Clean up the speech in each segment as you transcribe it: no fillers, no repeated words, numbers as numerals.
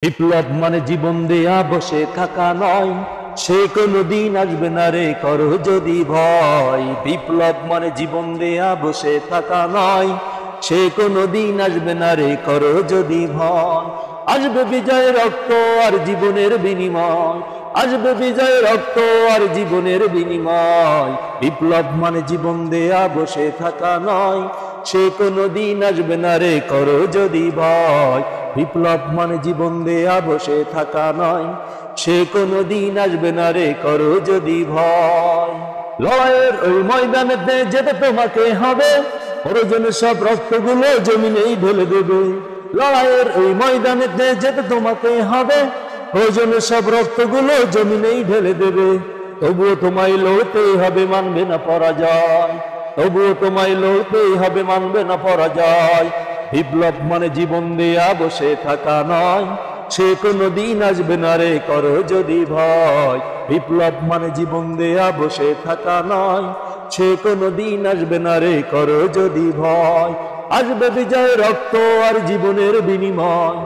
বিপ্লব মানে জীবন দেয়া বসে থাকা নয়, সে কোনদিন আসবে না রে করো যদি ভয়। বিপ্লব মানে জীবন দেয়া বসে থাকা নয়, সে কোনদিন আসবে না রে করো যদি ভয়। আসবে বিজয় রক্ত আর জীবনের বিনিময়, আসবে বিজয় রক্ত আর জীবনের বিনিময়। বিপ্লব মানে জীবন দেয়া বসে থাকা নয়, সে কোনদিন আসবে না রে করো যদি ভয়। বিপ্লব মানে জীবন দেয়া বসে থাকা নয়, সে কোনদিন আসবে না রে করো যদি ভয়। লড়াইয়ের ওই ময়দানেতে যেতে তোমাকে হবে, প্রয়োজনে সব রক্তগুলো জমিনেই ঢেলে দেবে। লড়াইয়ের ওই ময়দানেতে যেতে তোমাকে হবে, প্রয়োজনে সব রক্তগুলো জমিনেই ঢেলে দেবে। তবুও তোমায় লড়তেই হবে, মানবে না পরাজয়। তবুও তোমায় লড়তেই হবে, মানবে না পরাজয়। বিপ্লব মানে জীবন দেয়া বসে থাকা নয়, সে কোনদিন আসবে না রে করো যদি ভয়। বিপ্লব মানে জীবন দেয়া বসে থাকা নয়, সে কোনদিন আসবে না রে করো যদি ভয়। আসবে বিজয় রক্ত আর জীবনের বিনিময়,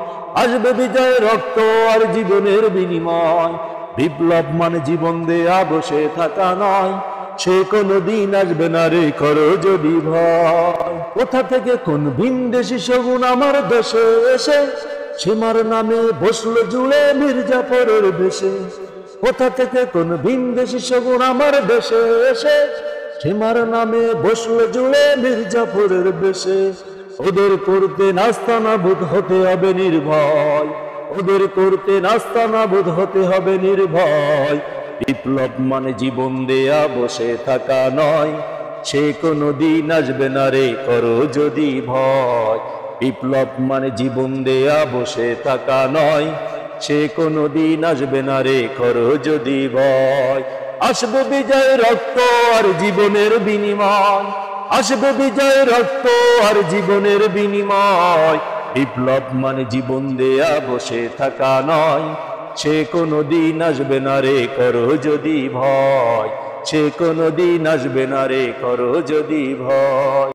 আসবে বিজয় রক্ত আর জীবনের বিনিময়। বিপ্লব মানে জীবন দেয়া বসে থাকা নয়, সে কোনদিন আসবে না রে করো যদি ভয়। কোথা থেকে কোন ভিনদেশী শগুন আমার দেশে এসে সীমার নামে বসলো জুড়ে মির্জাফরের বেশে। কোথা থেকে কোন ভিনদেশী শগুন আমার দেশে এসে সীমার নামে বসলো জুড়ে মির্জাফরের বেশে। ওদের করতে নাস্তানাবুদ হতে হবে নির্ভয়, ওদের করতে নাস্তানাবুদ হতে হবে নির্ভয়। বিপ্লব মানে জীবন দেয়া বসে থাকা নয়, সে কোনদিন আসবে না রে করো যদি ভয়। বিপ্লব মানে জীবন দেয়া বসে থাকা নয়, সে কোনদিন আসবে না রে করো যদি ভয়। আসবে বিজয় রক্ত আর জীবনের বিনিময়, আসবে বিজয় রক্ত আর জীবনের বিনিময়। বিপ্লব মানে জীবন দেয়া বসে থাকা নয়, সে কোনদিন আসবে না রে করো যদি ভয়। সে কোনদিন আসবে না রে করো যদি ভয়।